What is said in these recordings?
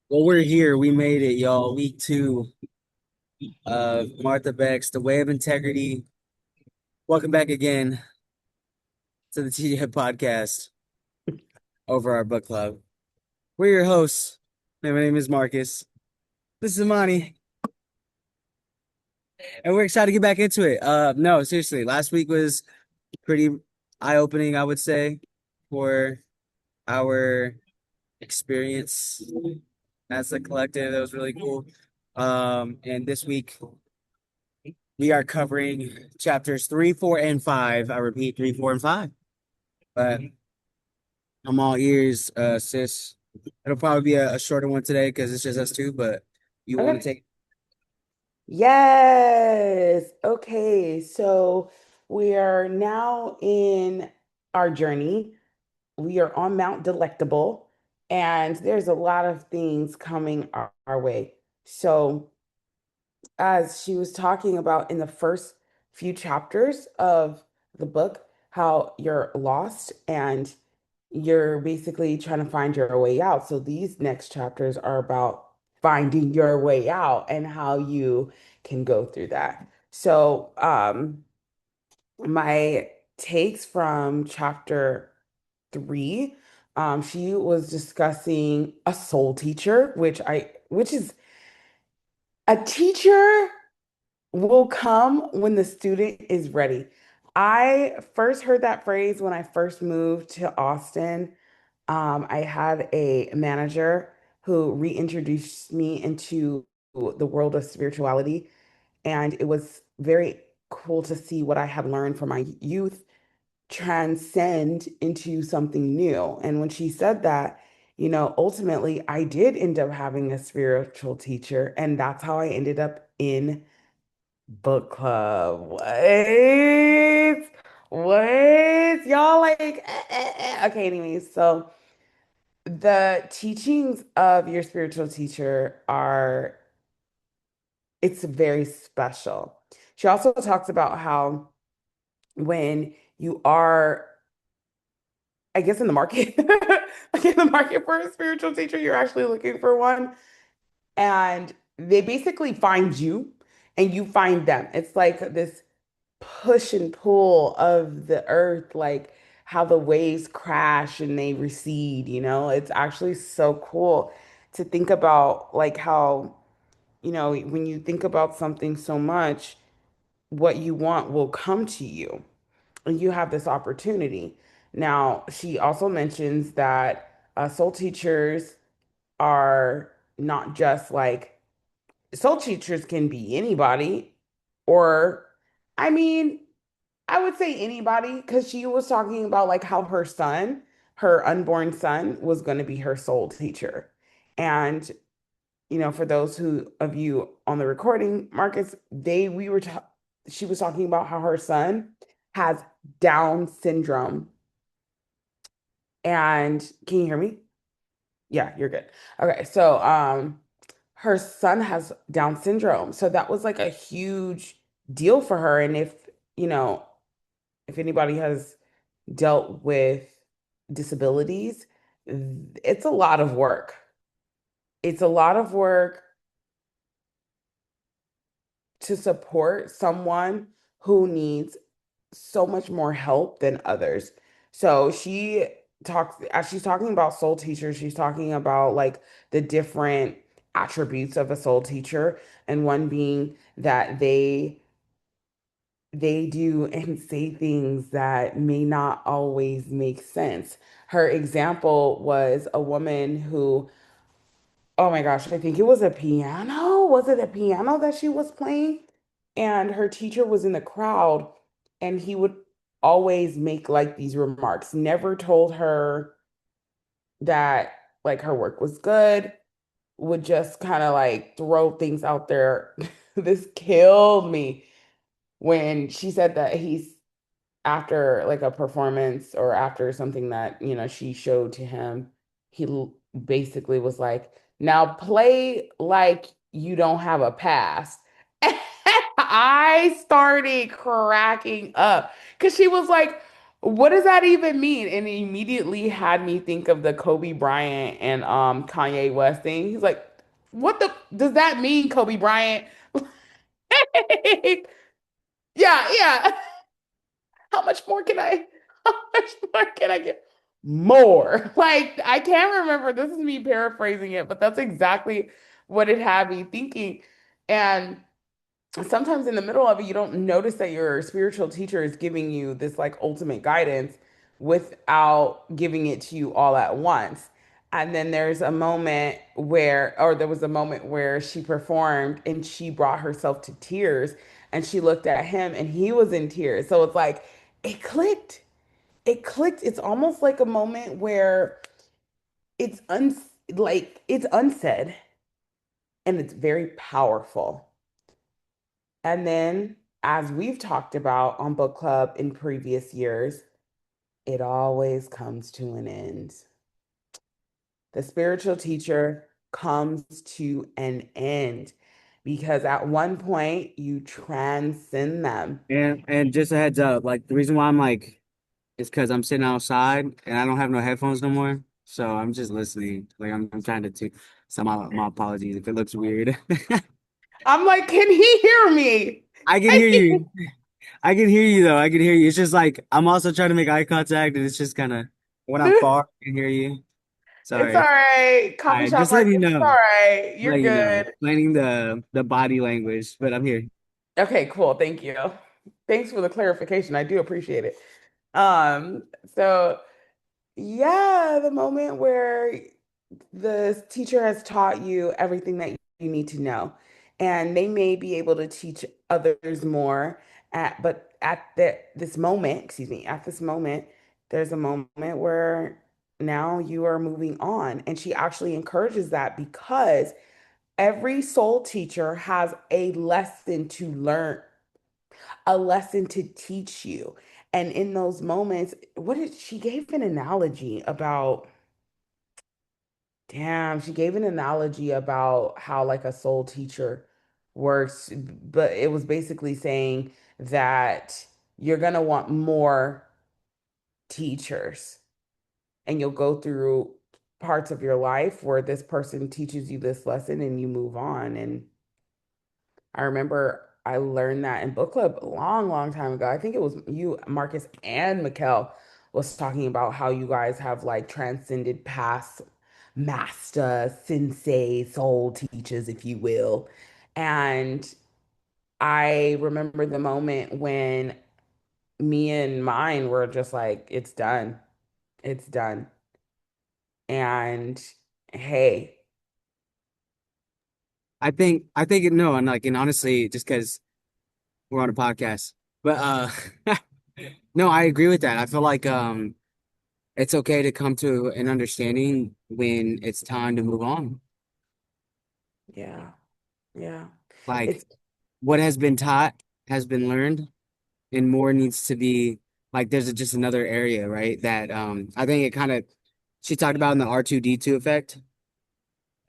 Well, we're here. We made it, y'all. Week two of Martha Beck's The Way of Integrity. Welcome back again to the TGF podcast over our book club. We're your hosts. My name is Marcus. This is Imani, and we're excited to get back into it. No, seriously, last week was pretty eye-opening, I would say, for our experience as a collective. That was really cool. And this week we are covering chapters three, four, and five. I repeat, three, four, and five. But I'm all ears, sis. It'll probably be a shorter one today because it's just us two, but you want to Okay. take Yes. Okay. So we are now in our journey. We are on Mount Delectable, and there's a lot of things coming our way. So, as she was talking about in the first few chapters of the book, how you're lost and you're basically trying to find your way out. So these next chapters are about finding your way out and how you can go through that. So, my takes from chapter three, she was discussing a soul teacher, which is a teacher will come when the student is ready. I first heard that phrase when I first moved to Austin. I had a manager who reintroduced me into the world of spirituality, and it was very cool to see what I had learned from my youth transcend into something new. And when she said that, ultimately, I did end up having a spiritual teacher, and that's how I ended up in book club. What? Y'all like, okay, anyways, so the teachings of your spiritual teacher are, it's very special. She also talks about how when you are, I guess, in the market, like in the market for a spiritual teacher, you're actually looking for one. And they basically find you and you find them. It's like this push and pull of the earth, like how the waves crash and they recede. It's actually so cool to think about, like how, when you think about something so much, what you want will come to you and you have this opportunity. Now, she also mentions that soul teachers are not just like soul teachers can be anybody, or I mean, I would say anybody, because she was talking about like how her son, her unborn son, was going to be her soul teacher. And, for those who of you on the recording, Marcus, she was talking about how her son has Down syndrome. And can you hear me? Yeah, you're good. Okay, so her son has Down syndrome. So that was like a huge deal for her. And you know, if anybody has dealt with disabilities, it's a lot of work. It's a lot of work to support someone who needs so much more help than others. So she talks, as she's talking about soul teachers, she's talking about like the different attributes of a soul teacher, and one being that they do and say things that may not always make sense. Her example was a woman who, oh my gosh, I think it was a piano. Was it a piano that she was playing? And her teacher was in the crowd, and he would always make like these remarks, never told her that like her work was good, would just kind of like throw things out there. This killed me when she said that he's after like a performance or after something that, she showed to him, basically was like, now play like you don't have a past. I started cracking up because she was like, What does that even mean? And it immediately had me think of the Kobe Bryant and Kanye West thing. He's like, what the does that mean, Kobe Bryant? Yeah, yeah. How much more can I? How much more can I get? More. Like I can't remember. This is me paraphrasing it, but that's exactly what it had me thinking. And sometimes in the middle of it, you don't notice that your spiritual teacher is giving you this like ultimate guidance without giving it to you all at once. And then there's a moment where, or there was a moment where she performed and she brought herself to tears and she looked at him and he was in tears. So it's like, it clicked. It clicked. It's almost like a moment where it's it's unsaid and it's very powerful. And then, as we've talked about on book club in previous years, it always comes to an end. The spiritual teacher comes to an end because at one point you transcend them. And just a heads up, like the reason why I'm like it's because I'm sitting outside and I don't have no headphones no more. So I'm just listening. Like I'm trying to so my apologies if it looks weird. I'm like, can he hear me? I can hear you. I can hear you though. I can hear you. It's just like I'm also trying to make eye contact and it's just kind of when I'm far, I can hear you. It's all Sorry. right. All Coffee right, shop just let like me this. It's all know. right. You're Let you know. good. Explaining the body language, but I'm here. Okay, cool. Thank you. Thanks for the clarification. I do appreciate it. Um, so yeah, the moment where the teacher has taught you everything that you need to know, and they may be able to teach others more but this moment, excuse me, at this moment, there's a moment where now you are moving on. And she actually encourages that because every soul teacher has a lesson to learn, a lesson to teach you. And in those moments, what did she gave an analogy about? Damn, she gave an analogy about how like a soul teacher works, but it was basically saying that you're gonna want more teachers and you'll go through parts of your life where this person teaches you this lesson and you move on. And I remember I learned that in book club a long, long time ago. I think it was you, Marcus, and Mikkel was talking about how you guys have like transcended past master, sensei, soul teachers, if you will. And I remember the moment when me and mine were just like, it's done. It's done. And hey, I think no, and like and honestly, just because we're on a podcast, but no, I agree with that. I feel like it's okay to come to an understanding when it's time to move on. yeah, yeah. Like It's what has been taught has been learned, and more needs to be like there's just another area, right? That I think it kind of she talked about in the R2D2 effect.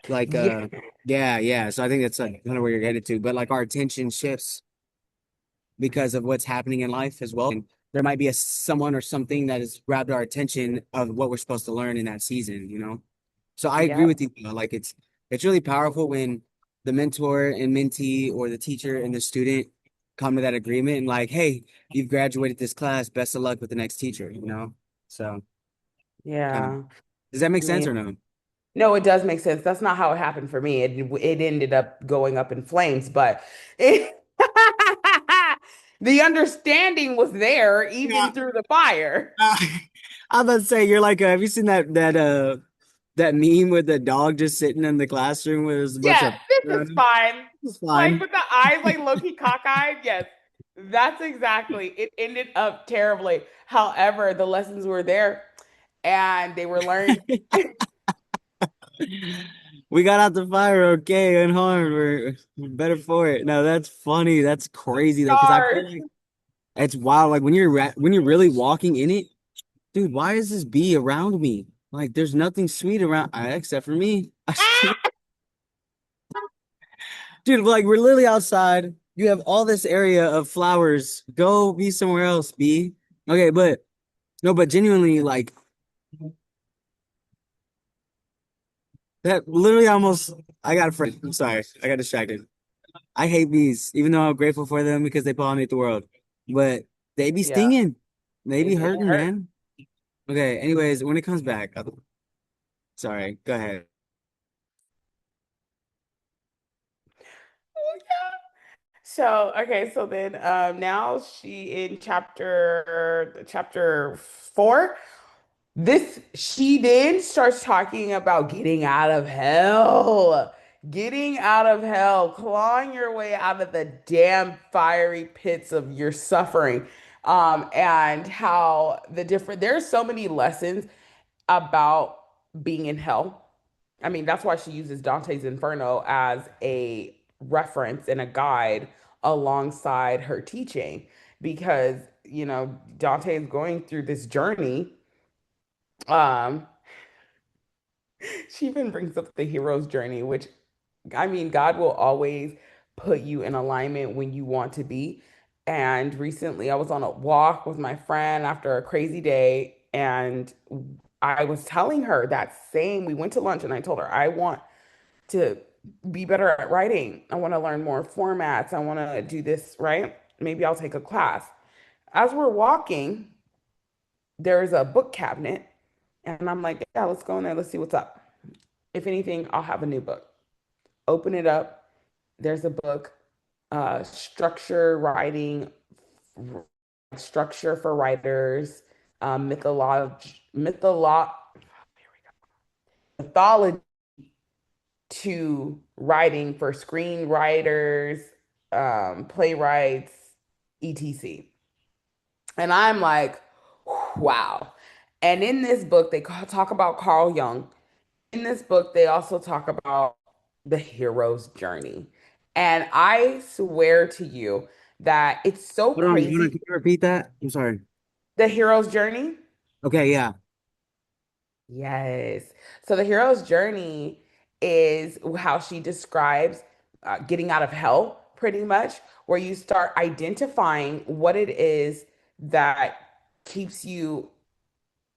Like yeah, yeah, yeah. So I think that's like kind of where you're headed to. But like our attention shifts because of what's happening in life as well. And there might be a someone or something that has grabbed our attention of what we're supposed to learn in that season, you know? So I agree yeah, with you. Like it's really powerful when the mentor and mentee or the teacher and the student come to that agreement and like, hey, you've graduated this class. Best of luck with the next teacher, you know? So kind of yeah. does that make I sense mean, or no? no, it does make sense. That's not how it happened for me. It ended up going up in flames, but it, the understanding was there Yeah. even through the fire. I was about to say you're like have you seen that meme with the dog just sitting in the classroom with a bunch Yeah, of this is fine. it's Like fine. with the eyes like low-key cockeyed. Yes, that's exactly. It ended up terribly. However, the lessons were there and they were learned. We got out the fire okay, unharmed. We're better for it. No, that's funny. That's crazy though, because I Stars. feel like it's wild. Like when you're really walking in it, dude. Why is this bee around me? Like, there's nothing sweet around except for me. Ah! Dude, like we're literally outside. You have all this area of flowers. Go be somewhere else, bee. Okay, but No, but genuinely, like that literally almost I got a friend. I'm sorry. I got distracted. I hate bees, even though I'm grateful for them because they pollinate the world. But they be Yeah, stinging. They be they hurting, hurt. man. Okay, anyways, when it comes back, sorry, go ahead. So, okay, so then now she in chapter 4. This she then starts talking about getting out of hell. Getting out of hell, clawing your way out of the damn fiery pits of your suffering. And how there's so many lessons about being in hell. I mean, that's why she uses Dante's Inferno as a reference and a guide alongside her teaching because, Dante is going through this journey. Um, she even brings up the hero's journey, which I mean, God will always put you in alignment when you want to be. And recently, I was on a walk with my friend after a crazy day, and I was telling her that same. We went to lunch, and I told her, I want to be better at writing. I want to learn more formats. I want to do this, right? Maybe I'll take a class. As we're walking, there's a book cabinet, and I'm like, yeah, let's go in there. Let's see what's up. If anything, I'll have a new book. Open it up. There's a book, structure writing, structure for writers, mythology to writing for screenwriters, playwrights, etc. And I'm like, wow. And in this book, they talk about Carl Jung. In this book, they also talk about the hero's journey. And I swear to you that it's so Hold on, crazy. can you repeat that? I'm sorry. The hero's journey. Okay, yeah. Yes. So the hero's journey is how she describes getting out of hell, pretty much, where you start identifying what it is that keeps you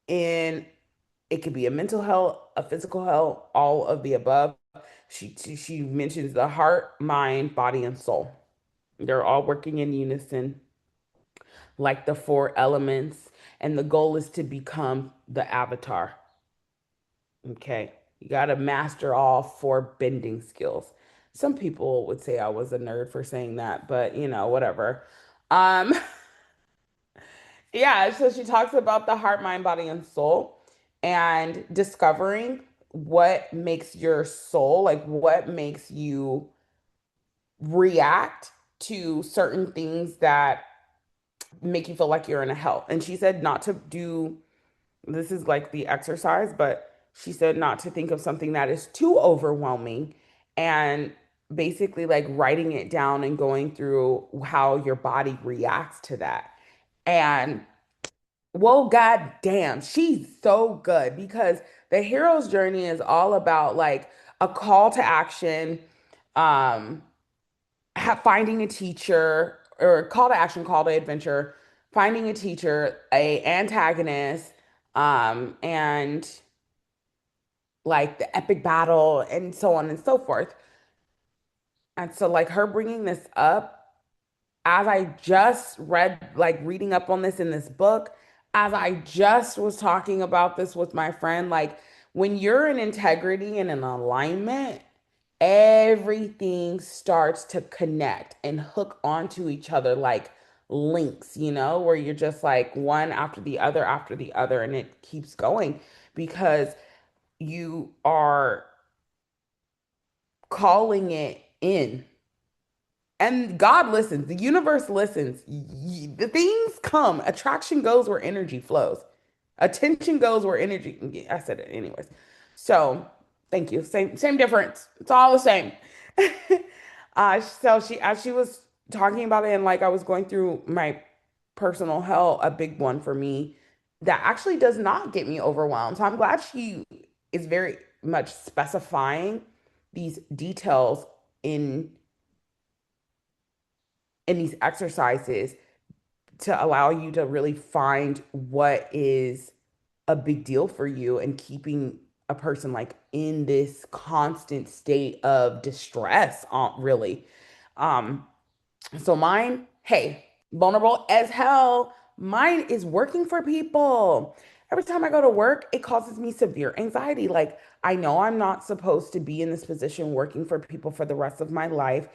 in. It could be a mental health, a physical health, all of the above. She mentions the heart, mind, body, and soul. They're all working in unison, like the four elements. And the goal is to become the avatar. Okay. You got to master all four bending skills. Some people would say I was a nerd for saying that, but whatever. Um, yeah, so she talks about the heart, mind, body, and soul and discovering what makes your soul, like what makes you react to certain things that make you feel like you're in a hell. And she said not to do this is like the exercise, but she said not to think of something that is too overwhelming and basically like writing it down and going through how your body reacts to that. And well, god damn, she's so good because the hero's journey is all about like a call to action, um, finding a teacher or call to action, call to adventure, finding a teacher, a antagonist, and like the epic battle and so on and so forth. And so like her bringing this up as I just read, like reading up on this in this book, as I just was talking about this with my friend, like when you're in integrity and in alignment, everything starts to connect and hook onto each other like links, where you're just like one after the other, and it keeps going because you are calling it in. And God listens, the universe listens. The things come, attraction goes where energy flows, attention goes where energy. I said it anyways. So thank you. Same difference. It's all the same. So as she was talking about it, and like I was going through my personal hell, a big one for me that actually does not get me overwhelmed. So I'm glad she is very much specifying these details in these exercises to allow you to really find what is a big deal for you and keeping a person like in this constant state of distress, really. Um, so mine, hey, vulnerable as hell. Mine is working for people. Every time I go to work, it causes me severe anxiety. Like, I know I'm not supposed to be in this position working for people for the rest of my life.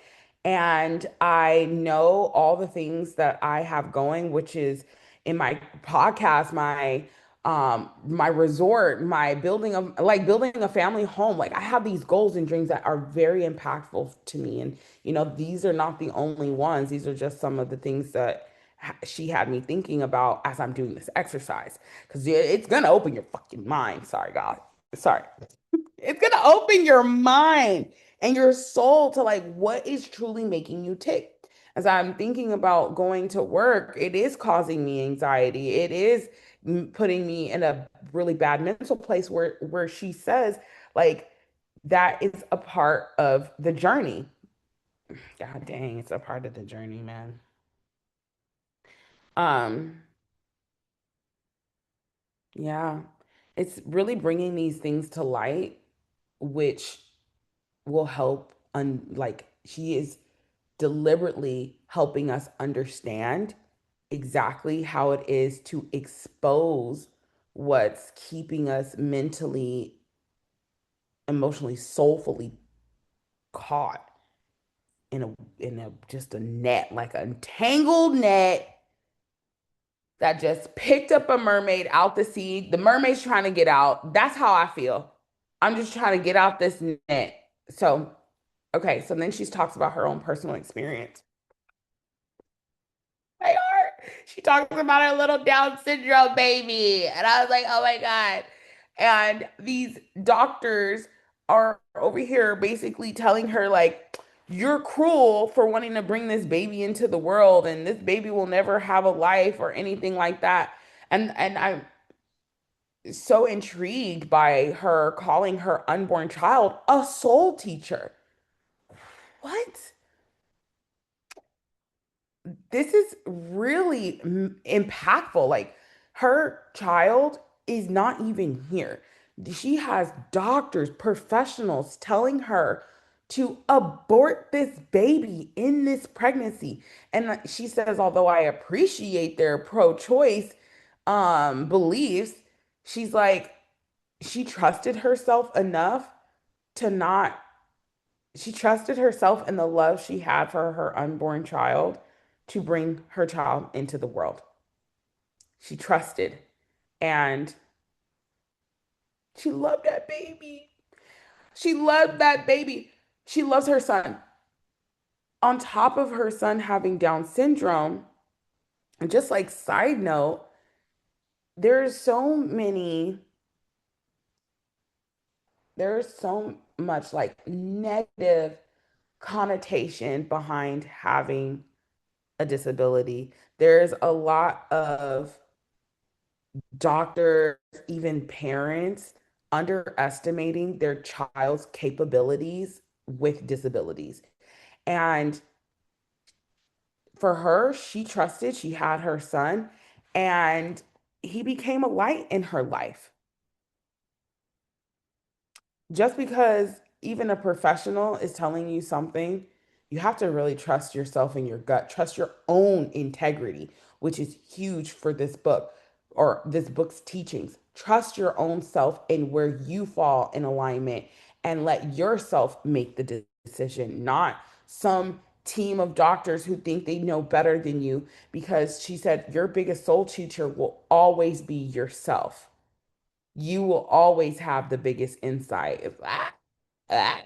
And I know all the things that I have going, which is in my podcast, my resort, my building of like building a family home. Like I have these goals and dreams that are very impactful to me. And these are not the only ones. These are just some of the things that she had me thinking about as I'm doing this exercise. Because it's going to open your fucking mind. Sorry, God. Sorry. It's going to open your mind and your soul to like what is truly making you tick. As I'm thinking about going to work, it is causing me anxiety. It is putting me in a really bad mental place where she says like that is a part of the journey. God dang, it's a part of the journey, man. Um, yeah, it's really bringing these things to light, which will help. Like she is deliberately helping us understand exactly how it is to expose what's keeping us mentally, emotionally, soulfully caught in a just a net, like a tangled net that just picked up a mermaid out the sea. The mermaid's trying to get out. That's how I feel. I'm just trying to get out this net. So, okay. So then she talks about her own personal experience. They are. She talks about her little Down syndrome baby. And I was like, oh my God. And these doctors are over here basically telling her, like, you're cruel for wanting to bring this baby into the world, and this baby will never have a life or anything like that. And I'm so intrigued by her calling her unborn child a soul teacher. What? This is really impactful. Like her child is not even here. She has doctors, professionals telling her to abort this baby in this pregnancy. And she says, although I appreciate their pro-choice beliefs, she's like, she trusted herself enough to not she trusted herself and the love she had for her unborn child to bring her child into the world. She trusted and she loved that baby. She loved that baby. She loves her son. On top of her son having Down syndrome, and just like side note, there's so many, there's so much like negative connotation behind having a disability. There's a lot of doctors, even parents, underestimating their child's capabilities with disabilities. And for her, she trusted, she had her son, and he became a light in her life. Just because even a professional is telling you something, you have to really trust yourself and your gut, trust your own integrity, which is huge for this book or this book's teachings. Trust your own self and where you fall in alignment and let yourself make the decision, not some team of doctors who think they know better than you. Because she said, your biggest soul teacher will always be yourself. You will always have the biggest insight. Ah.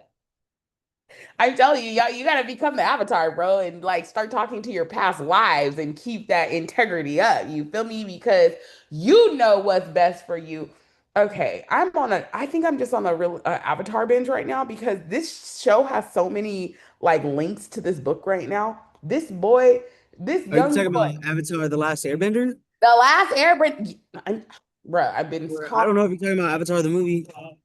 I'm telling you, y'all, you gotta become the avatar, bro, and like start talking to your past lives and keep that integrity up. You feel me? Because you know what's best for you. Okay, I think I'm just on a real avatar binge right now because this show has so many like links to this book right now. This Are you young talking boy, about Avatar: The Last Airbender? the last airbender, bruh, I've been Or I caught. don't know if you're talking about Avatar the movie. Okay.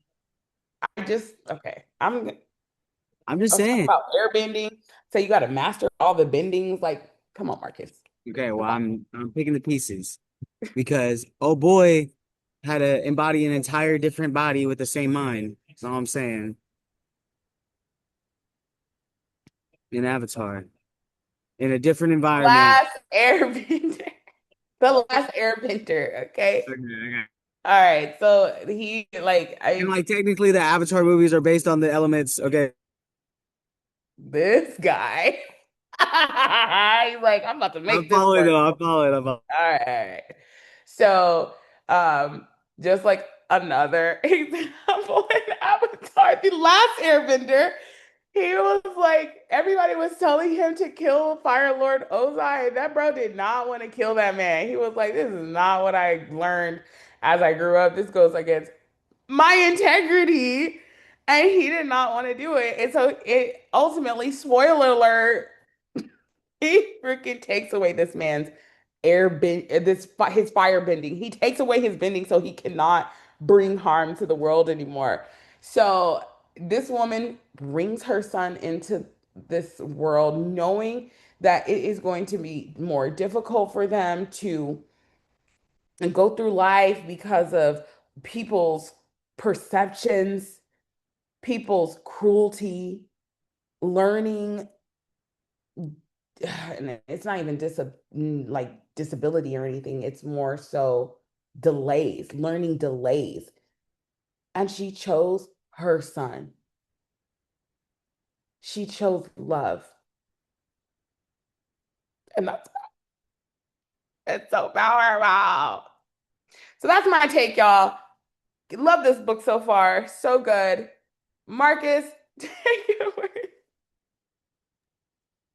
I'm just I was talking saying. about airbending. So you got to master all the bendings. Like, come on, Marcus. Okay, well, I'm picking the pieces because oh boy had to embody an entire different body with the same mind. That's all I'm saying. In Avatar, in a different environment. Last Airbender. The last Airbender, okay? Okay, okay. All right. So he like And I like technically, the Avatar movies are based on the elements. Okay, this guy. He's like, I'm about to I'm make this following work. though. I'm following. I'm following. All right, all right. So, just like another example in Avatar, the last Airbender, he was like, everybody was telling him to kill Fire Lord Ozai, and that bro did not want to kill that man. He was like, this is not what I learned as I grew up. This goes against my integrity. And he did not want to do it. And so it ultimately, spoiler alert, he freaking takes away this man's his fire bending. He takes away his bending so he cannot bring harm to the world anymore. So this woman brings her son into this world knowing that it is going to be more difficult for them to go through life because of people's perceptions, people's cruelty, learning and it's not even like disability or anything. It's more so delays, learning delays. And she chose her son. She chose love. And it's so powerful. So that's my take, y'all. Love this book so far. So good. Marcus, take it away.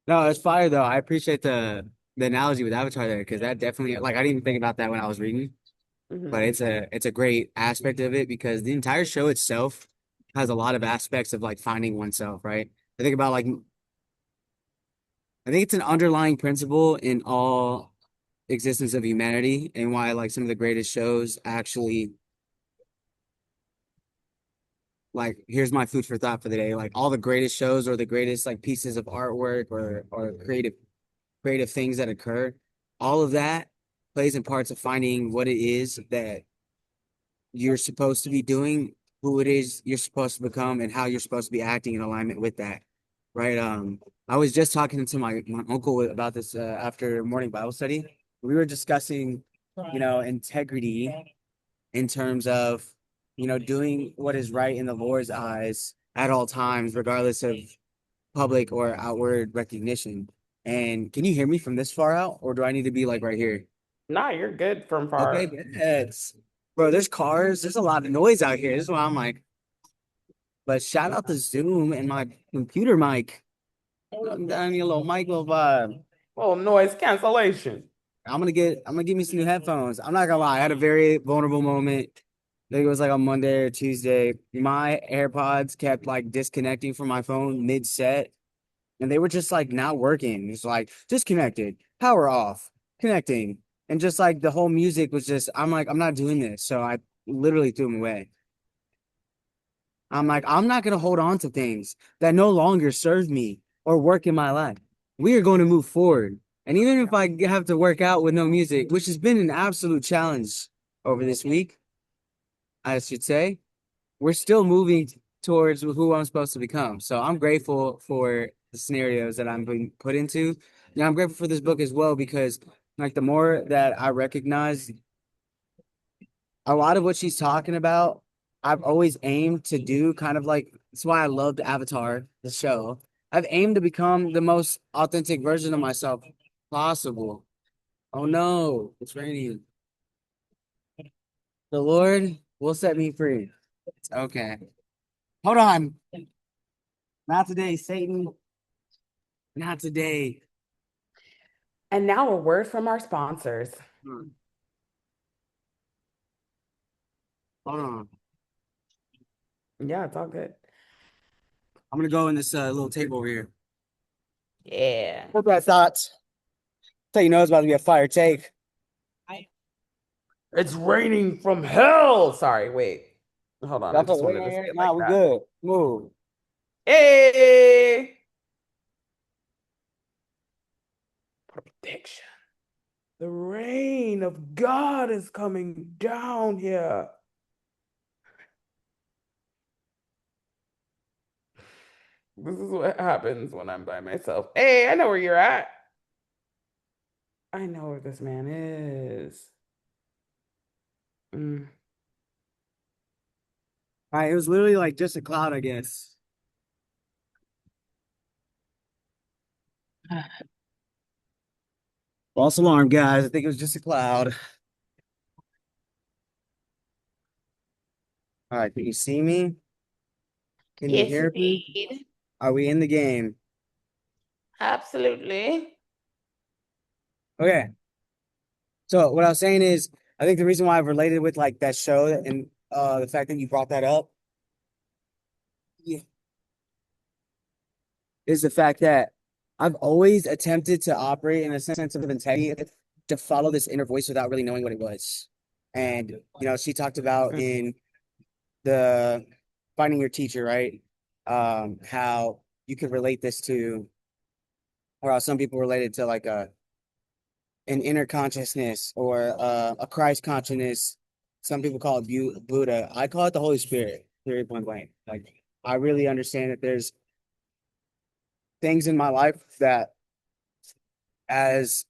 No, it's fire though. I appreciate the analogy with Avatar there because that definitely like I didn't even think about that when I was reading, but Mhm. it's a great aspect of it because the entire show itself has a lot of aspects of like finding oneself, right? I think about like I think it's an underlying principle in all existence of humanity and why like some of the greatest shows actually like here's my food for thought for the day. Like all the greatest shows or the greatest like pieces of artwork or creative things that occur, all of that plays in parts of finding what it is that you're supposed to be doing, who it is you're supposed to become, and how you're supposed to be acting in alignment with that. Right. I was just talking to my uncle about this after morning Bible study. We were discussing, integrity in terms of, doing what is right in the Lord's eyes at all times, regardless of public or outward recognition. And can you hear me from this far out, or do I need to be like right here? Nah, you're good from Okay, far. yes. Bro, there's cars, there's a lot of noise out here. This is why I'm like, but shout out to Zoom and my computer mic. I need a little mic, little vibe. Well, noise cancellation. I'm gonna give me some new headphones. I'm not gonna lie, I had a very vulnerable moment. I think it was like on Monday or Tuesday. My AirPods kept like disconnecting from my phone mid-set, and they were just like not working. It's like disconnected, power off, connecting, and just like the whole music was just. I'm like, I'm not doing this, so I literally threw them away. I'm like, I'm not gonna hold on to things that no longer serve me or work in my life. We are going to move forward, and even if I have to work out with no music, which has been an absolute challenge over this week, I should say, we're still moving towards who I'm supposed to become. So I'm grateful for the scenarios that I'm being put into. And I'm grateful for this book as well because like the more that I recognize a lot of what she's talking about, I've always aimed to do kind of like that's why I loved Avatar, the show. I've aimed to become the most authentic version of myself possible. Oh no, it's raining. The Lord will set me free. It's okay. Hold on. Not today, Satan. Not today. And now a word from our sponsors. Hmm. Hold on. Yeah, it's all good. I'm gonna go in this little table over here. Yeah. What that thoughts? So you know it's about to be a fire take. It's raining from hell. Sorry, wait. Hold on. I Y'all put just wait, wanted to say it nah, like we that. good. Move. Hey, protection. The rain of God is coming down here. This is what happens when I'm by myself. Hey, I know where you're at. I know where this man is. Mm. All right, it was literally like just a cloud, I guess. False alarm, guys. I think it was just a cloud. All right, can you see me? Can you Yes, hear me? indeed. Are we in the game? Absolutely. Okay. So what I was saying is, I think the reason why I've related with like that show and the fact that you brought that up, yeah, is the fact that I've always attempted to operate in a sense of integrity to follow this inner voice without really knowing what it was. And she talked about Mm. in the finding your teacher, right? How you could relate this to, or how some people relate it to like an inner consciousness or a Christ consciousness. Some people call it Buddha. I call it the Holy Spirit. Period. Point blank. Like I really understand that there's things in my life that, as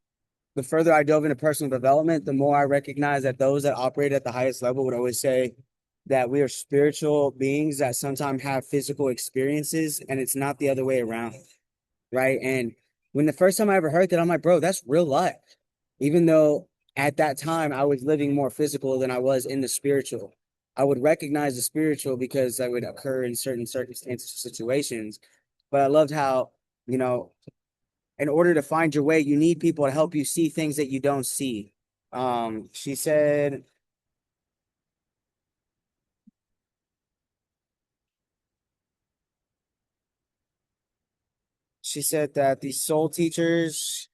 the further I dove into personal development, the more I recognize that those that operate at the highest level would always say that we are spiritual beings that sometimes have physical experiences, and it's not the other way around, right? And when the first time I ever heard that, I'm like, bro, that's real life. Even though at that time I was living more physical than I was in the spiritual, I would recognize the spiritual because that would occur in certain circumstances or situations. But I loved how, you know, in order to find your way, you need people to help you see things that you don't see. She said, that these soul teachers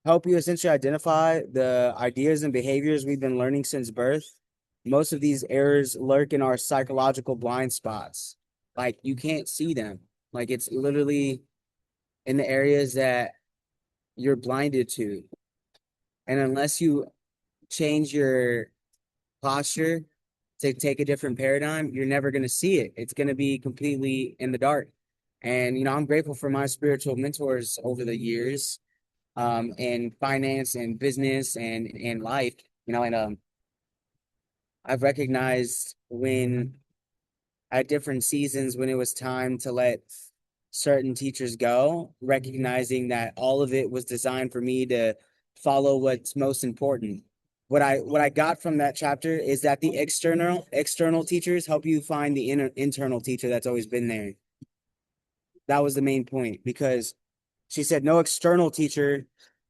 help you essentially identify the ideas and behaviors we've been learning since birth. Most of these errors lurk in our psychological blind spots. Like you can't see them. Like it's literally in the areas that you're blinded to. And unless you change your posture to take a different paradigm, you're never going to see it. It's going to be completely in the dark. And, I'm grateful for my spiritual mentors over the years, in finance and business and life, and I've recognized when at different seasons when it was time to let certain teachers go, recognizing that all of it was designed for me to follow what's most important. What I got from that chapter is that the external teachers help you find the internal teacher that's always been there. That was the main point because she said no external teacher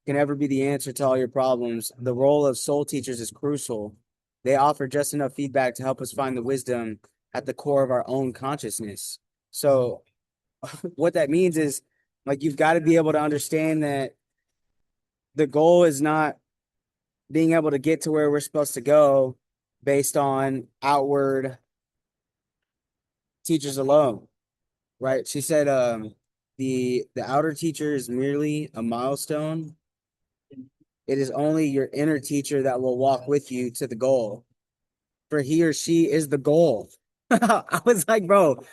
can ever be the answer to all your problems. The role of soul teachers is crucial. They offer just enough feedback to help us find the wisdom at the core of our own consciousness. So, what that means is like you've got to be able to understand that the goal is not being able to get to where we're supposed to go based on outward teachers alone, right? She said the outer teacher is merely a milestone. It is only your inner teacher that will walk with you to the goal. For he or she is the goal. I was like, bro,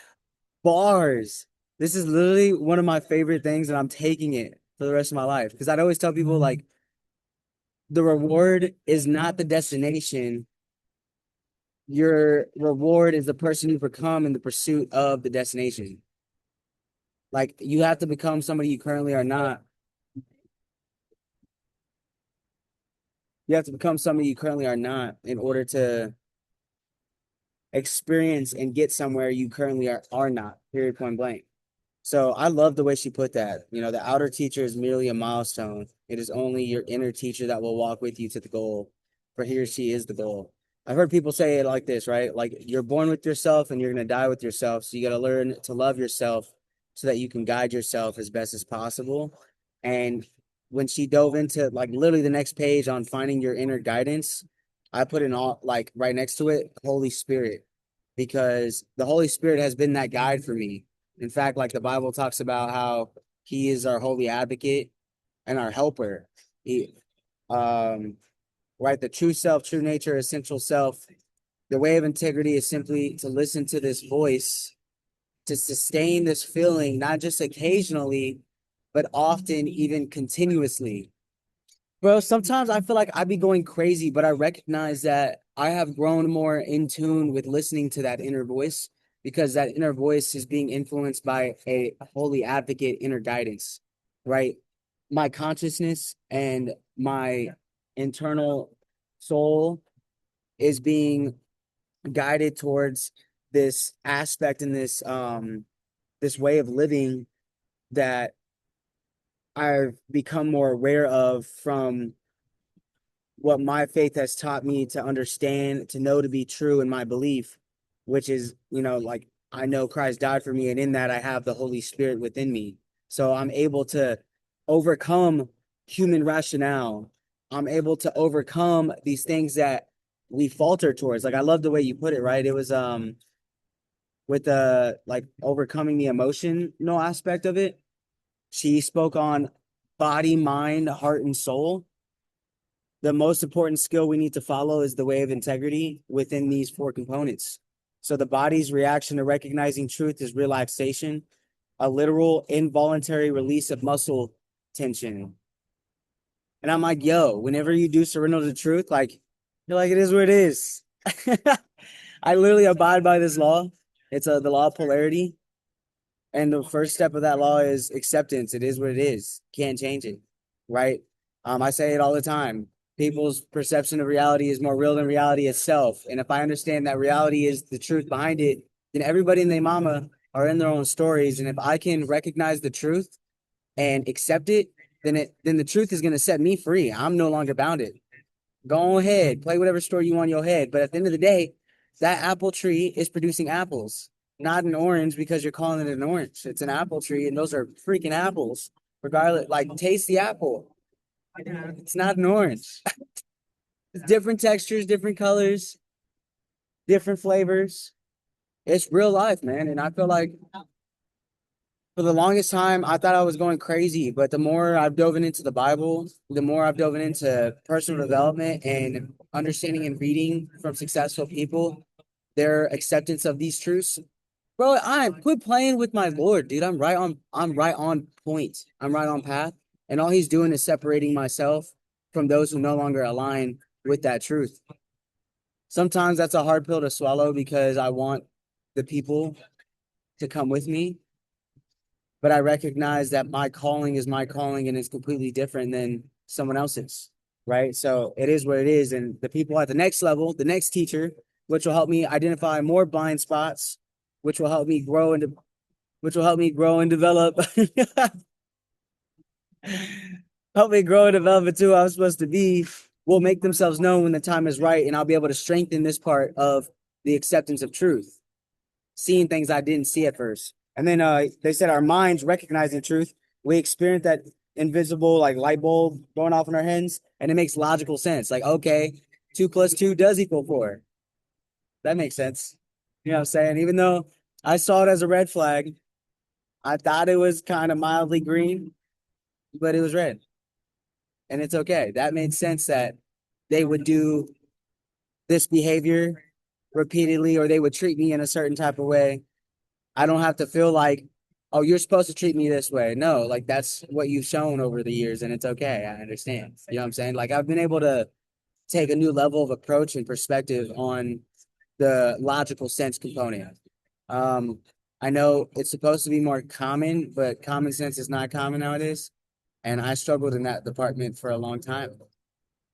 bars. This is literally one of my favorite things, and I'm taking it for the rest of my life. Because I'd always tell people like the reward is not the destination. Your reward is the person you become in the pursuit of the destination. Like you have to become somebody you currently are not. You have to become somebody you currently are not in order to experience and get somewhere you currently are not, period, point blank. So I love the way she put that. The outer teacher is merely a milestone. It is only your inner teacher that will walk with you to the goal, for he or she is the goal. I've heard people say it like this, right? Like you're born with yourself and you're going to die with yourself. So you got to learn to love yourself so that you can guide yourself as best as possible. And when she dove into like literally the next page on finding your inner guidance, I put in all like right next to it, Holy Spirit, because the Holy Spirit has been that guide for me. In fact, like the Bible talks about how he is our holy advocate and our helper. He, um, right? The true self, true nature, essential self. The way of integrity is simply to listen to this voice, to sustain this feeling, not just occasionally, but often, even continuously. Bro, sometimes I feel like I be going crazy, but I recognize that I have grown more in tune with listening to that inner voice because that inner voice is being influenced by a holy advocate inner guidance, right? My consciousness and my internal soul is being guided towards this aspect and this way of living that I've become more aware of from what my faith has taught me to understand, to know to be true in my belief, which is, like I know Christ died for me, and in that I have the Holy Spirit within me. So I'm able to overcome human rationale. I'm able to overcome these things that we falter towards. Like I love the way you put it, right? It was with the like overcoming the emotional aspect of it. She spoke on body, mind, heart, and soul. The most important skill we need to follow is the way of integrity within these four components. So the body's reaction to recognizing truth is relaxation, a literal involuntary release of muscle tension. And I'm like, yo, whenever you do surrender to the truth, like you're like, it is what it is. I literally abide by this law. It's the law of polarity. And the first step of that law is acceptance. It is what it is. Can't change it. Right? I say it all the time. People's perception of reality is more real than reality itself. And if I understand that reality is the truth behind it, then everybody and their mama are in their own stories. And if I can recognize the truth and accept it, then the truth is gonna set me free. I'm no longer bounded. Go ahead, play whatever story you want in your head. But at the end of the day, that apple tree is producing apples, not an orange because you're calling it an orange. It's an apple tree, and those are freaking apples. Regardless, like taste the apple. It's not an orange. It's different textures, different colors, different flavors. It's real life, man. And I feel like for the longest time, I thought I was going crazy, but the more I've dove into the Bible, the more I've dove into personal development and understanding and reading from successful people, their acceptance of these truths. Bro, I quit playing with my Lord, dude. I'm right on point. I'm right on path. And all he's doing is separating myself from those who no longer align with that truth. Sometimes that's a hard pill to swallow because I want the people to come with me, but I recognize that my calling is my calling and it's completely different than someone else's, right? So it is what it is. And the people at the next level, the next teacher, which will help me identify more blind spots, which will help me grow and which will help me grow and develop, help me grow and develop into who I'm supposed to be, will make themselves known when the time is right. And I'll be able to strengthen this part of the acceptance of truth, seeing things I didn't see at first. And then they said our minds recognizing truth. We experience that invisible like light bulb going off in our heads, and it makes logical sense. Like, okay, 2 + 2 does equal 4. That makes sense. You know what I'm saying? Even though I saw it as a red flag, I thought it was kind of mildly green, but it was red. And it's okay. That made sense that they would do this behavior repeatedly or they would treat me in a certain type of way. I don't have to feel like, oh, you're supposed to treat me this way. No, like that's what you've shown over the years, and it's okay. I understand. You know what I'm saying? Like I've been able to take a new level of approach and perspective on the logical sense component. Um, I know it's supposed to be more common, but common sense is not common nowadays. And I struggled in that department for a long time.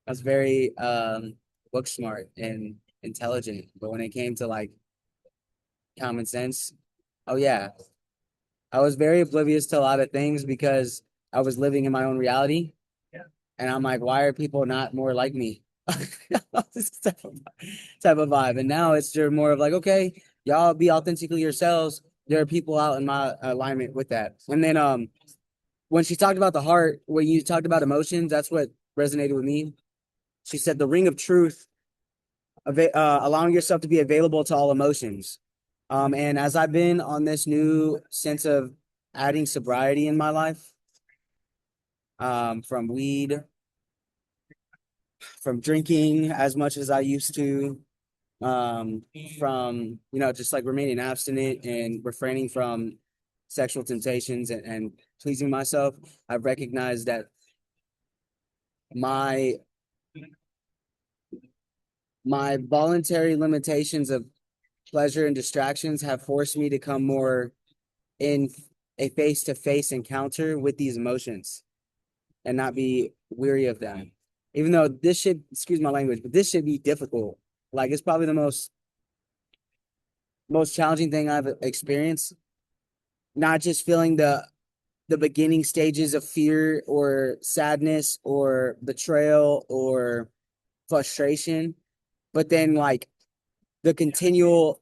I was very book smart and intelligent, but when it came to like common sense, oh yeah, I was very oblivious to a lot of things because I was living in my own reality. And I'm like, why are people not more like me? This type of vibe. And now it's just more of like, okay, y'all be authentically yourselves. There are people out in my alignment with that. And then when she talked about the heart, when you talked about emotions, that's what resonated with me. She said the ring of truth, allowing yourself to be available to all emotions. And as I've been on this new sense of adding sobriety in my life, from weed, from drinking as much as I used to, um, from, just like remaining abstinent and refraining from sexual temptations and pleasing myself, I've recognized that my my voluntary limitations of pleasure and distractions have forced me to come more in a face-to-face encounter with these emotions and not be weary of them. Even though this should, excuse my language, but this should be difficult. Like it's probably the most challenging thing I've experienced. Not just feeling the beginning stages of fear or sadness or betrayal or frustration, but then like the continual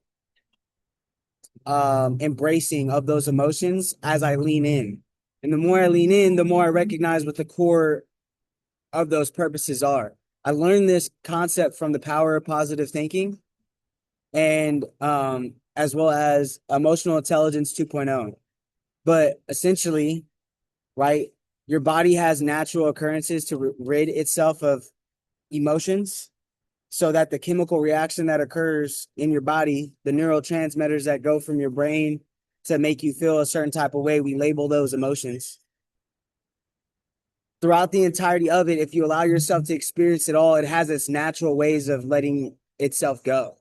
embracing of those emotions as I lean in. And the more I lean in, the more I recognize what the core of those purposes are. I learned this concept from the power of positive thinking and as well as emotional intelligence 2.0. But essentially, right, your body has natural occurrences to rid itself of emotions so that the chemical reaction that occurs in your body, the neurotransmitters that go from your brain to make you feel a certain type of way, we label those emotions. Throughout the entirety of it, if you allow yourself to experience it all, it has its natural ways of letting itself go.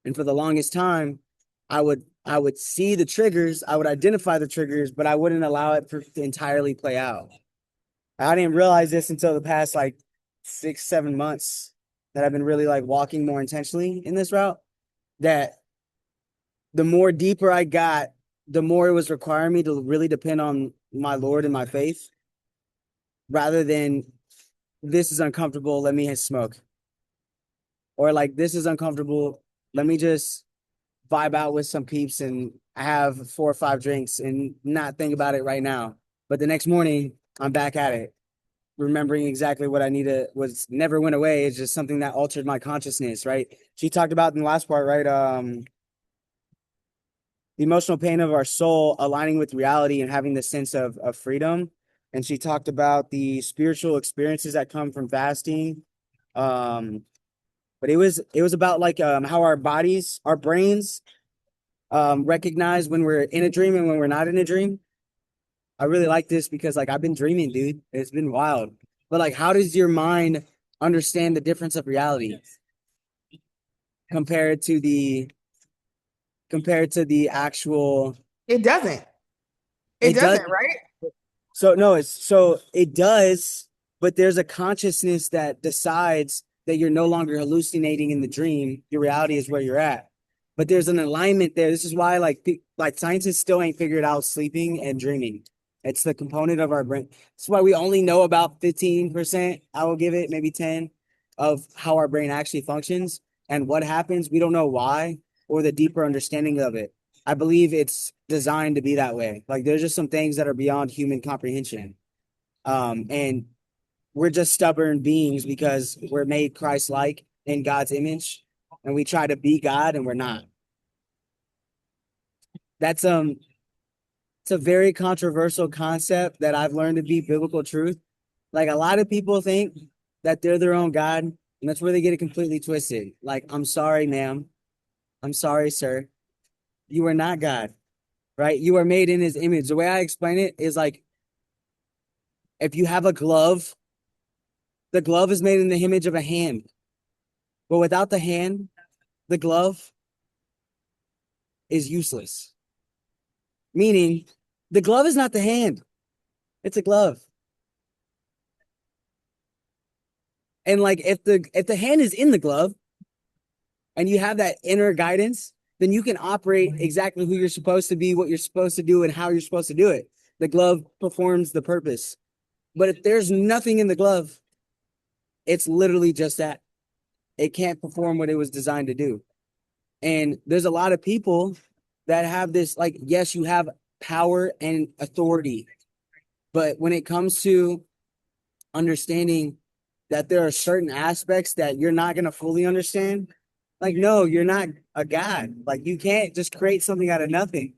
And for the longest time, I would see the triggers, I would identify the triggers, but I wouldn't allow it to entirely play out. I didn't realize this until the past like 6, 7 months that I've been really like walking more intentionally in this route. That the more deeper I got, the more it was requiring me to really depend on my Lord and my faith rather than this is uncomfortable, let me hit smoke. Or like this is uncomfortable, let me just vibe out with some peeps and have 4 or 5 drinks and not think about it right now. But the next morning, I'm back at it, remembering exactly what I needed was never went away. It's just something that altered my consciousness, right? She talked about in the last part, right? The emotional pain of our soul aligning with reality and having the sense of freedom. And she talked about the spiritual experiences that come from fasting. Um, but it was about like how our bodies, our brains recognize when we're in a dream and when we're not in a dream. I really like this because like I've been dreaming, dude. It's been wild. But like, how does your mind understand the difference of reality compared to the actual? It doesn't. It It does. doesn't, right? So no, so it does, but there's a consciousness that decides that you're no longer hallucinating in the dream. Your reality is where you're at. But there's an alignment there. This is why like scientists still ain't figured out sleeping and dreaming. It's the component of our brain. That's why we only know about 15%, I will give it maybe 10 of how our brain actually functions and what happens. We don't know why or the deeper understanding of it. I believe it's designed to be that way. Like there's just some things that are beyond human comprehension. And we're just stubborn beings because we're made Christ-like in God's image, and we try to be God and we're not. That's it's a very controversial concept that I've learned to be biblical truth. Like a lot of people think that they're their own God, and that's where they get it completely twisted. Like, I'm sorry, ma'am. I'm sorry, sir. You are not God, right? You are made in his image. The way I explain it is like if you have a glove, the glove is made in the image of a hand. But without the hand, the glove is useless. Meaning, the glove is not the hand, it's a glove. And like if the hand is in the glove and you have that inner guidance, then you can operate exactly who you're supposed to be, what you're supposed to do, and how you're supposed to do it. The glove performs the purpose. But if there's nothing in the glove, it's literally just that. It can't perform what it was designed to do. And there's a lot of people that have this, like, yes, you have power and authority, but when it comes to understanding that there are certain aspects that you're not going to fully understand, Like, no, you're not a god. Like, you can't just create something out of nothing.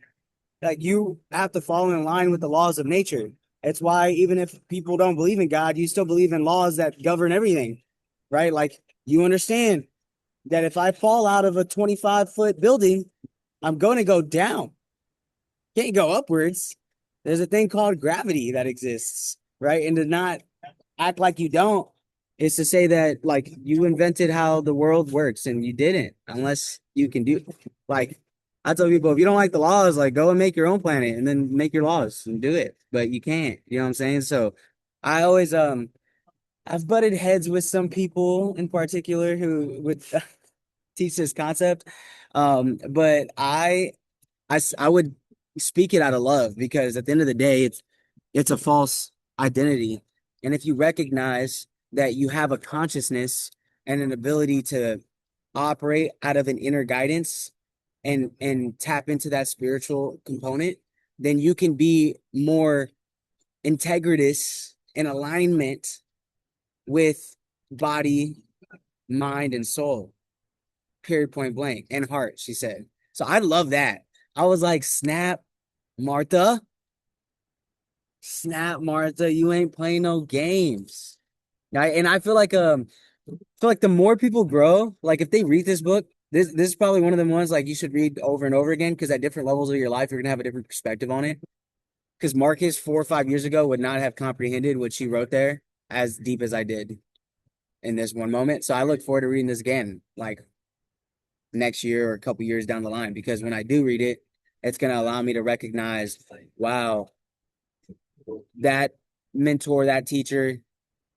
Like, you have to fall in line with the laws of nature. It's why even if people don't believe in God, you still believe in laws that govern everything, right? Like, you understand that if I fall out of a 25-foot building, I'm going to go down. Can't go upwards. There's a thing called gravity that exists, right? And to not act like you don't is to say that like you invented how the world works and you didn't, unless you can do like I tell people if you don't like the laws, like go and make your own planet and then make your laws and do it. But you can't, you know what I'm saying? So I always I've butted heads with some people in particular who would teach this concept. But I would speak it out of love because at the end of the day, it's a false identity. And if you recognize that you have a consciousness and an ability to operate out of an inner guidance and tap into that spiritual component, then you can be more integritous in alignment with body, mind, and soul. Period, point blank, and heart, she said. So I love that. I was like, snap, Martha. Snap, Martha, you ain't playing no games. And I feel like the more people grow, like if they read this book, this is probably one of the ones like you should read over and over again because at different levels of your life, you're gonna have a different perspective on it. Because Marcus 4 or 5 years ago would not have comprehended what she wrote there as deep as I did in this one moment. So I look forward to reading this again, like next year or a couple years down the line, because when I do read it, it's gonna allow me to recognize, wow, that mentor, that teacher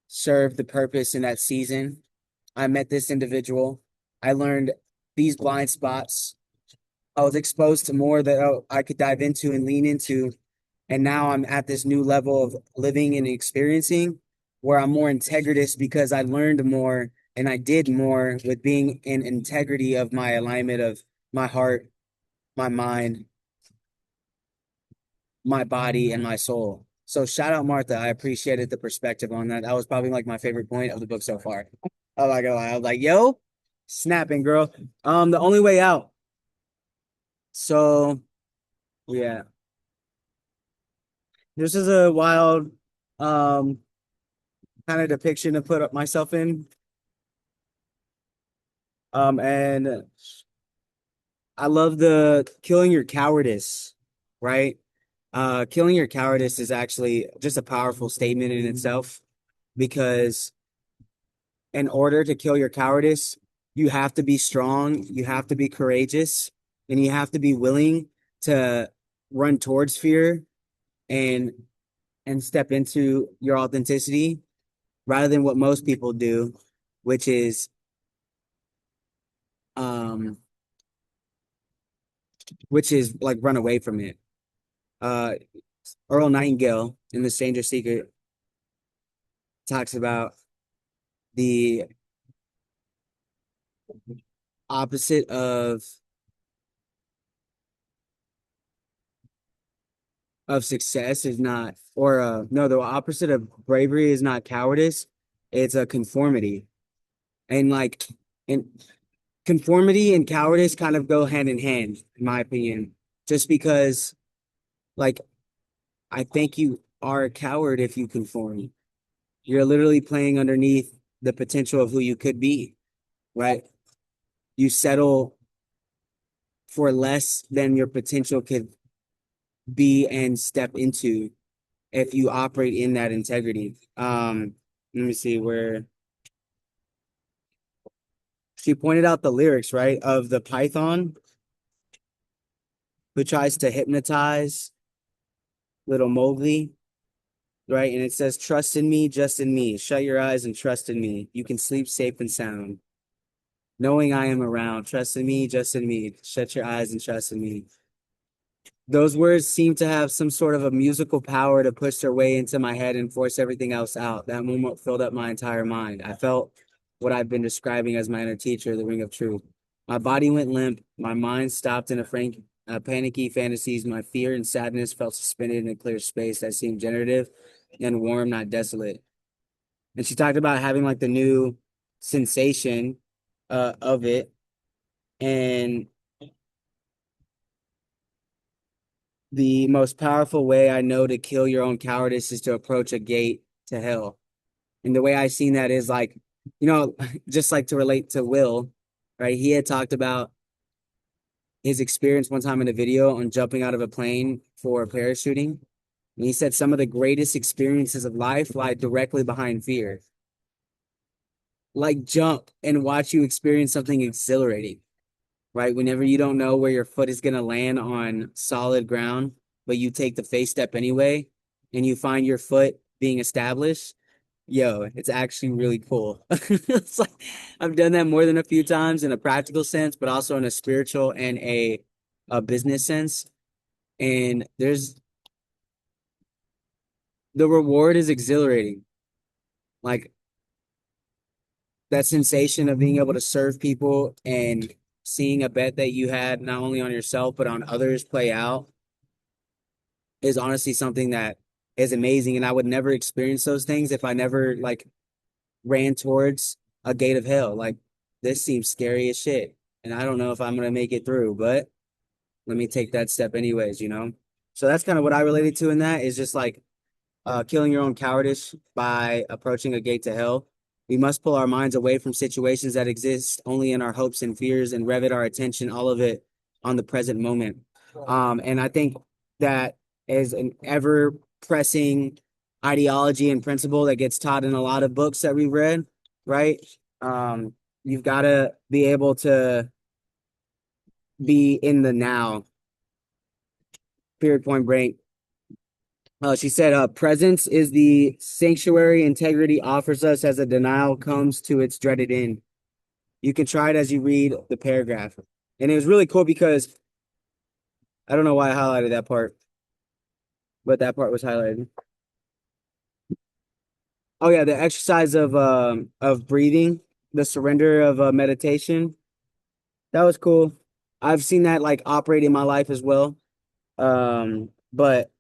served the purpose in that season. I met this individual. I learned these blind spots. I was exposed to more that I could dive into and lean into. And now I'm at this new level of living and experiencing where I'm more integritous because I learned more and I did more with being in integrity of my alignment of my heart, my mind, my body, and my soul. So shout out Martha. I appreciated the perspective on that. That was probably like my favorite point of the book so far. Oh my god, I was like, yo, snapping, girl. The only way out. So yeah, this is a wild um kind of depiction to put up myself in. And I love the killing your cowardice, right? Killing your cowardice is actually just a powerful statement in itself because in order to kill your cowardice, you have to be strong, you have to be courageous, and you have to be willing to run towards fear and step into your authenticity rather than what most people do, which is um like run away from it. Uh Earl Nightingale in The Stranger Secret talks about the opposite of success is not, or no, the opposite of bravery is not cowardice, it's a conformity. And like in conformity and cowardice kind of go hand in hand, in my opinion. Just because like I think you are a coward if you conform. You're literally playing underneath the potential of who you could be, right? You settle for less than your potential could be and step into if you operate in that integrity. Let me see where she pointed out the lyrics, right, of the Python who tries to hypnotize little Mowgli, right? And it says, "Trust in me, just in me. Shut your eyes and trust in me. You can sleep safe and sound, knowing I am around. Trust in me, just in me. Shut your eyes and trust in me." Those words seem to have some sort of a musical power to push their way into my head and force everything else out. That moment filled up my entire mind. I felt what I've been describing as my inner teacher, the ring of truth. My body went limp. My mind stopped in panicky fantasies. My fear and sadness felt suspended in a clear space that seemed generative and warm, not desolate. And she talked about having like the new sensation of it. And the most powerful way I know to kill your own cowardice is to approach a gate to hell. And the way I seen that is like, you know, just like to relate to Will, right? He had talked about his experience one time in a video on jumping out of a plane for parachuting. And he said some of the greatest experiences of life lie directly behind fear. Like jump and watch you experience something exhilarating, right? Whenever you don't know where your foot is going to land on solid ground, but you take the face step anyway, and you find your foot being established, yo, it's actually really cool. It's like I've done that more than a few times in a practical sense, but also in a spiritual and a business sense. And there's the reward is exhilarating. Like that sensation of being able to serve people and seeing a bet that you had not only on yourself but on others play out is honestly something that is amazing. And I would never experience those things if I never like ran towards a gate of hell. Like this seems scary as shit. And I don't know if I'm gonna make it through, but let me take that step anyways, you know? So that's kind of what I related to in that is just like killing your own cowardice by approaching a gate to hell. We must pull our minds away from situations that exist only in our hopes and fears and rivet our attention, all of it on the present moment. And I think that is an ever pressing ideology and principle that gets taught in a lot of books that we read, right? You've got to be able to be in the now, period, point blank. She said, presence is the sanctuary integrity offers us as a denial comes to its dreaded end. You can try it as you read the paragraph. And it was really cool because I don't know why I highlighted that part, but that part was highlighted. Oh yeah, the exercise of breathing, the surrender of meditation. That was cool. I've seen that like operate in my life as well. But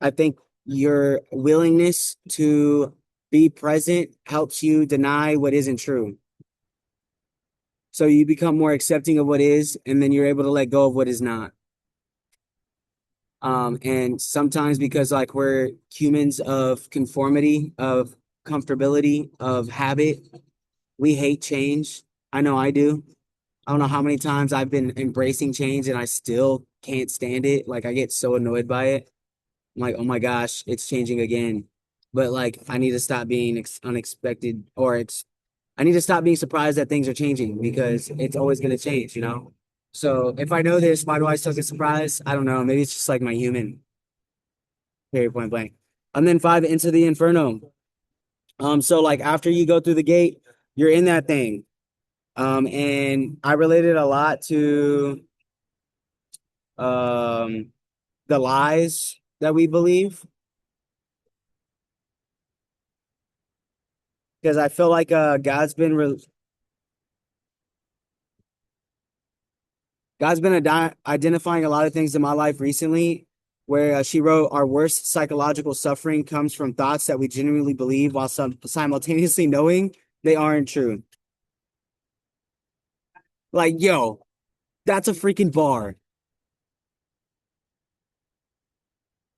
I think your willingness to be present helps you deny what isn't true. So you become more accepting of what is, and then you're able to let go of what is not. And sometimes because like we're humans of conformity, of comfortability, of habit, we hate change. I know I do. I don't know how many times I've been embracing change and I still can't stand it. Like I get so annoyed by it. I'm like, oh my gosh, it's changing again. But like, I need to stop being unexpected, or I need to stop being surprised that things are changing because it's always going to change, you know? So if I know this, why do I still get surprised? I don't know. Maybe it's just like my human, period, point blank. And then five, into the inferno. So like after you go through the gate, you're in that thing. And I related a lot to um the lies that we believe because I feel like God's been identifying a lot of things in my life recently where she wrote, our worst psychological suffering comes from thoughts that we genuinely believe while simultaneously knowing they aren't true. Like, yo, that's a freaking bar.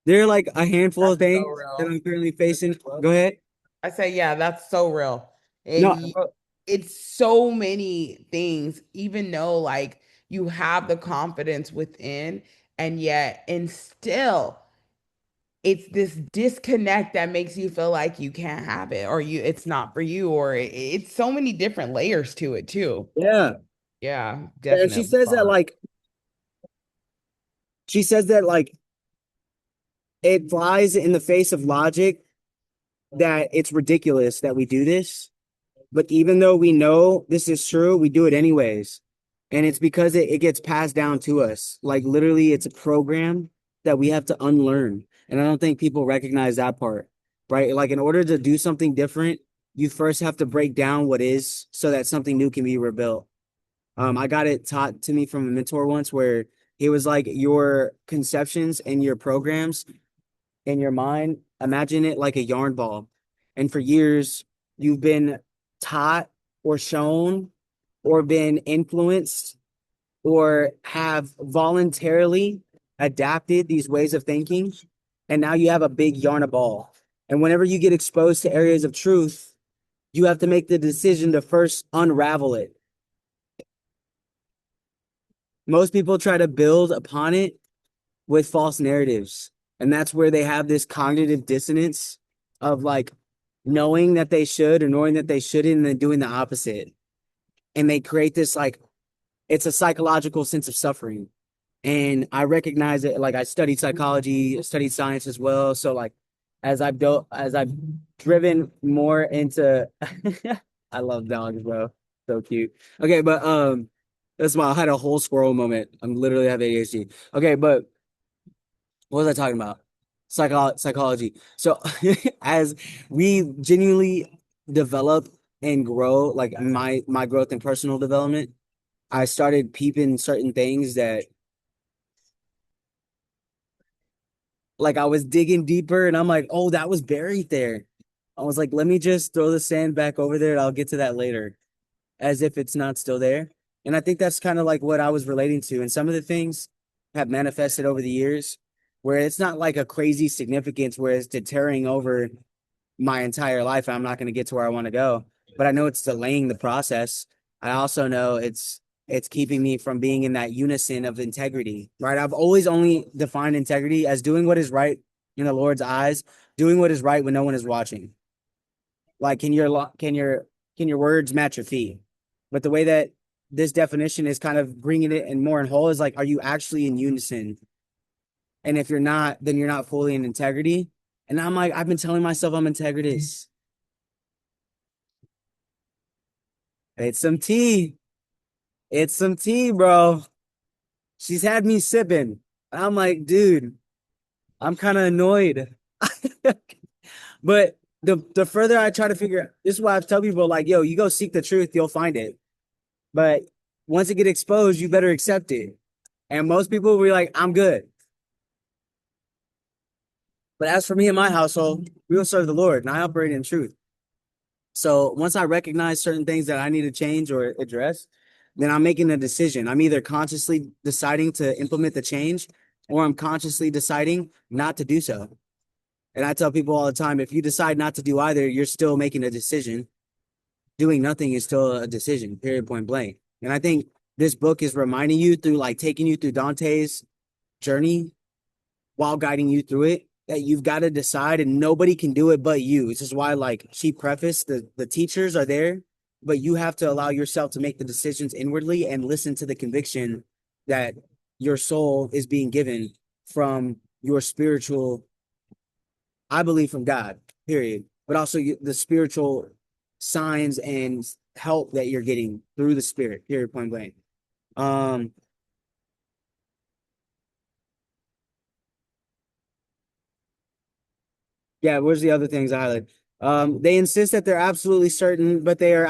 There are like a handful of That's so things that real. I'm currently facing. Go ahead. I say, yeah, that's so real. And No, it's so many things, even though like you have the confidence within, and still it's this disconnect that makes you feel like you can't have it or it's not for you, or it's so many different layers to it too. yeah. Yeah, And definitely. she says that like it flies in the face of logic that it's ridiculous that we do this. But even though we know this is true, we do it anyways. And it's because it gets passed down to us. Like literally, it's a program that we have to unlearn. And I don't think people recognize that part, right? Like in order to do something different, you first have to break down what is so that something new can be rebuilt. I got it taught to me from a mentor once where he was like, your conceptions and your programs in your mind, imagine it like a yarn ball. And for years, you've been taught or shown or been influenced or have voluntarily adapted these ways of thinking. And now you have a big yarn of ball. And whenever you get exposed to areas of truth, you have to make the decision to first unravel it. Most people try to build upon it with false narratives. And that's where they have this cognitive dissonance of like knowing that they should or knowing that they shouldn't and then doing the opposite. And they create this like it's a psychological sense of suffering. And I recognize it. Like I studied psychology, studied science as well. So like as I've driven more into I love dogs, bro. So cute. Okay, but that's why I had a whole squirrel moment. I'm literally have ADHD. Okay, but what was I talking about? Psychology. So as we genuinely develop and grow, like my growth and personal development, I started peeping certain things that like I was digging deeper and I'm like, oh, that was buried there. I was like, let me just throw the sand back over there and I'll get to that later, as if it's not still there. And I think that's kind of like what I was relating to. And some of the things have manifested over the years where it's not like a crazy significance where it's deterring over my entire life. I'm not going to get to where I want to go, but I know it's delaying the process. I also know it's keeping me from being in that unison of integrity, right? I've always only defined integrity as doing what is right in the Lord's eyes, doing what is right when no one is watching. Like, can your words match your feet? But the way that this definition is kind of bringing it in more in whole is like, are you actually in unison? And if you're not, then you're not fully in integrity. And I'm like, I've been telling myself I'm integritous. It's some tea. It's some tea, bro. She's had me sipping. I'm like, dude, I'm kind of annoyed. But the further I try to figure, this is why I tell people like, yo, you go seek the truth, you'll find it. But once it get exposed, you better accept it. And most people will be like, I'm good. But as for me and my household, we will serve the Lord, and I operate in truth. So once I recognize certain things that I need to change or address, then I'm making a decision. I'm either consciously deciding to implement the change or I'm consciously deciding not to do so. And I tell people all the time, if you decide not to do either, you're still making a decision. Doing nothing is still a decision, period, point blank. And I think this book is reminding you through like taking you through Dante's journey while guiding you through it that you've got to decide and nobody can do it but you. This is why like she prefaced the teachers are there, but you have to allow yourself to make the decisions inwardly and listen to the conviction that your soul is being given from your spiritual, I believe from God, period. But also the spiritual signs and help that you're getting through the spirit, period, point blank. Um, Yeah, where's the other things I highlighted? They insist that they're absolutely certain, but they are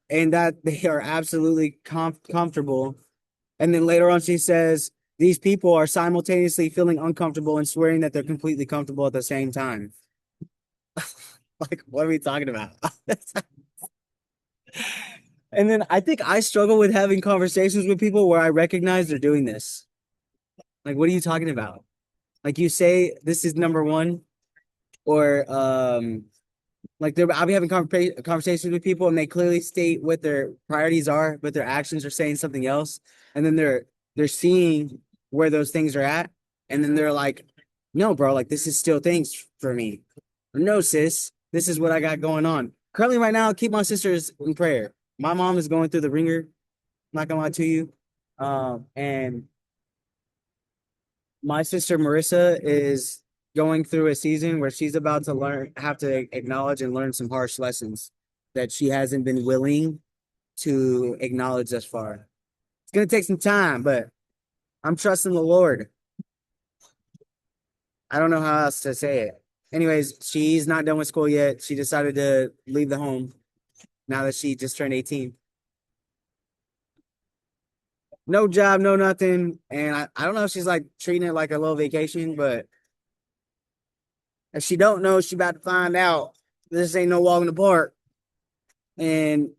and that they are absolutely comfortable. And then later on, she says these people are simultaneously feeling uncomfortable and swearing that they're completely comfortable at the same time. Like, what are we talking about? And then I think I struggle with having conversations with people where I recognize they're doing this. Like, what are you talking about? Like, you say this is number one, or like I'll be having conversations with people and they clearly state what their priorities are, but their actions are saying something else. And then they're seeing where those things are at. And then they're like, no, bro, like this is still things for me. Or, no, sis, this is what I got going on. Currently, right now, keep my sisters in prayer. My mom is going through the ringer, not gonna lie to you. And my sister Marissa is going through a season where she's about to have to acknowledge and learn some harsh lessons that she hasn't been willing to acknowledge thus far. It's gonna take some time, but I'm trusting the Lord. I don't know how else to say it. Anyways, she's not done with school yet. She decided to leave the home now that she just turned 18. No job, no nothing. And I don't know if she's like treating it like a little vacation, but if she don't know, she about to find out. This ain't no walk in the park. And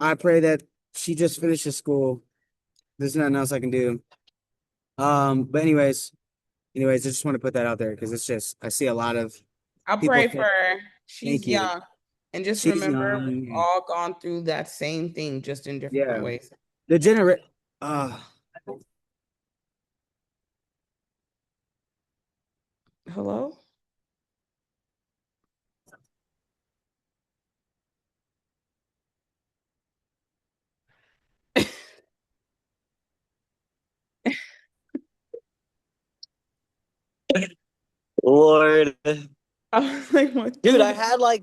I pray that she just finishes school. There's nothing else I can do. But anyways, I just want to put that out there because it's just I see a lot of I'll people pray for think, her. She's thank you. young. And just She's remember, we've young. all gone through that same thing, just in different Yeah. ways. The uh Hello? Lord. I was like, what Dude, the I had like